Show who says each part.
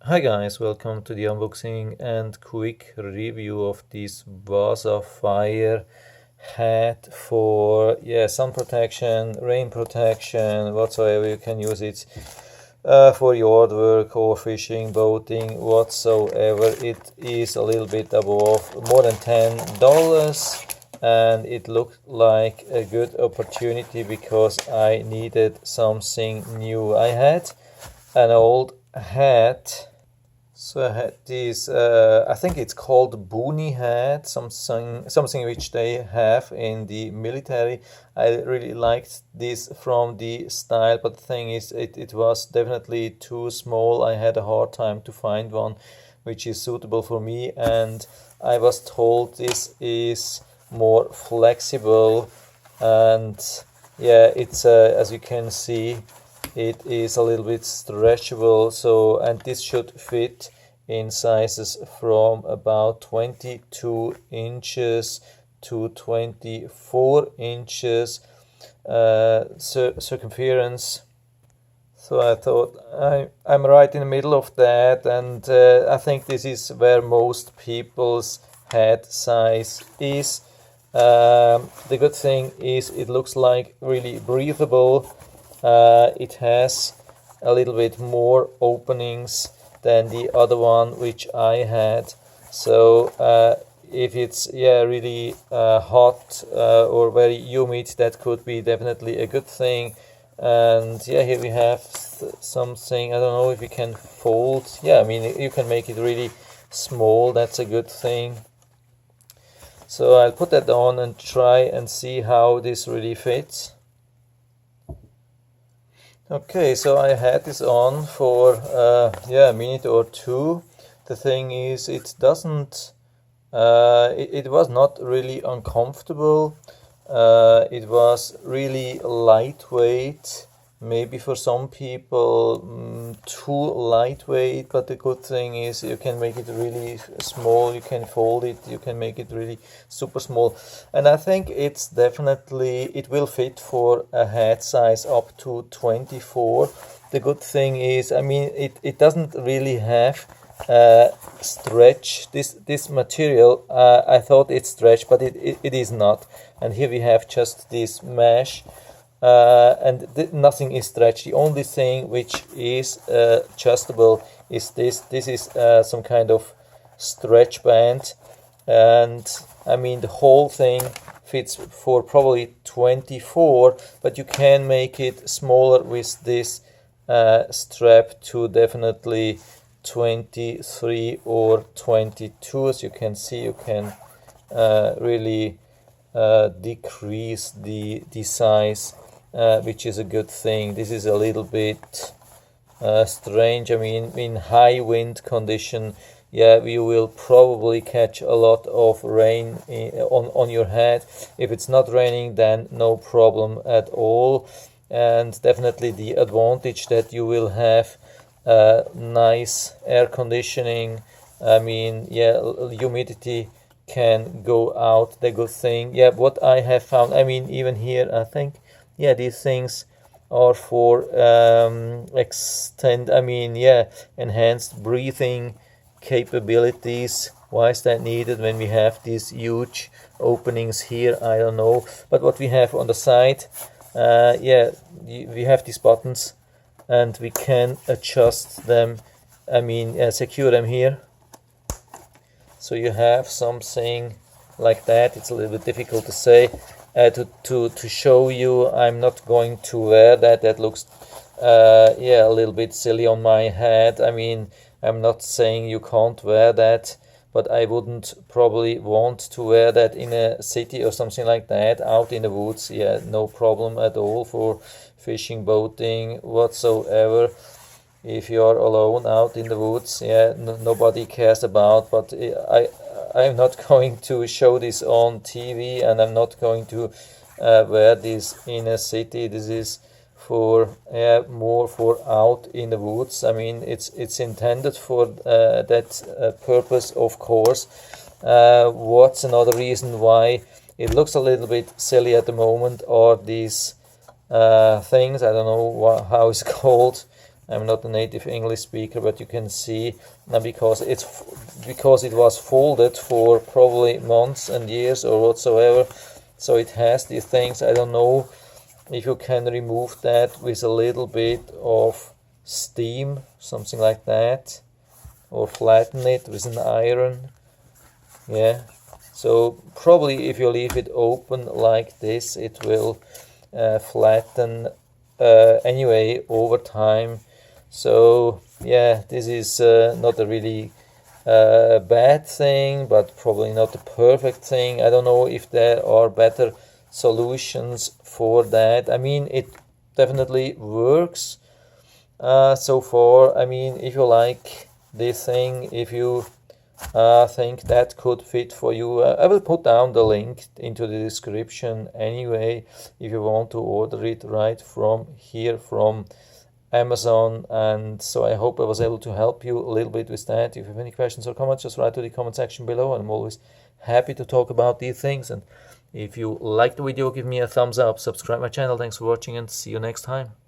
Speaker 1: Hi guys, welcome to the unboxing and quick review of this WasaFire hat for sun protection, rain protection, whatsoever. You can use it for yard work or fishing, boating, whatsoever. It is a little bit above more than $10 and it looked like a good opportunity because I needed something new. I had an old hat. So I had this, I think it's called boonie hat, something which they have in the military. I really liked this from the style, but the thing is, it was definitely too small. I had a hard time to find one which is suitable for me, and I was told this is more flexible, and yeah, it's as you can see, it is a little bit stretchable, so, and this should fit in sizes from about 22 inches to 24 inches circumference. So I thought I'm right in the middle of that, and I think this is where most people's head size is. The good thing is it looks like really breathable. It has a little bit more openings than the other one which I had. So if it's really hot or very humid, that could be definitely a good thing. And yeah, here we have something, I don't know if you can fold. Yeah, I mean, you can make it really small. That's a good thing. So I'll put that on and try and see how this really fits. Okay, so I had this on for a minute or two. The thing is, it doesn't it was not really uncomfortable. It was really lightweight, maybe for some people too lightweight, but the good thing is you can make it really small, you can fold it, you can make it really super small, and I think it's definitely, it will fit for a head size up to 24. The good thing is, I mean, it doesn't really have stretch, this material. I thought it's stretched, but it is not, and here we have just this mesh, and nothing is stretched. The only thing which is adjustable is this is some kind of stretch band, and I mean the whole thing fits for probably 24, but you can make it smaller with this strap to definitely 23 or 22. As you can see, you can really decrease the size, which is a good thing. This is a little bit strange. I mean, in high wind condition, yeah, you will probably catch a lot of rain on your head. If it's not raining, then no problem at all. And definitely the advantage that you will have nice air conditioning. I mean, yeah, humidity can go out. The good thing, yeah, what I have found, I mean, even here, I think, yeah, these things are for enhanced breathing capabilities. Why is that needed when we have these huge openings here? I don't know. But what we have on the side, we have these buttons, and we can adjust them, I mean, secure them here. So you have something like that. It's a little bit difficult to say, to show you. I'm not going to wear that. That looks a little bit silly on my head. I mean, I'm not saying you can't wear that, but I wouldn't probably want to wear that in a city or something like that. Out in the woods, yeah, no problem at all for fishing, boating, whatsoever. If you are alone out in the woods, yeah, nobody cares about. But I'm not going to show this on TV, and I'm not going to wear this in a city. This is for more for out in the woods. I mean, it's intended for that purpose, of course. What's another reason why it looks a little bit silly at the moment are these things. I don't know how it's called. I'm not a native English speaker, but you can see now because it was folded for probably months and years or whatsoever, so it has these things. I don't know if you can remove that with a little bit of steam, something like that, or flatten it with an iron. Yeah, so probably if you leave it open like this, it will flatten anyway over time. So yeah, this is not a really bad thing, but probably not a perfect thing. I don't know if there are better solutions for that. I mean, it definitely works so far. I mean, if you like this thing, if you think that could fit for you, I will put down the link into the description anyway if you want to order it right from here from Amazon. And so I hope I was able to help you a little bit with that. If you have any questions or comments, just write to the comment section below. I'm always happy to talk about these things. And if you liked the video, give me a thumbs up, subscribe my channel. Thanks for watching and see you next time.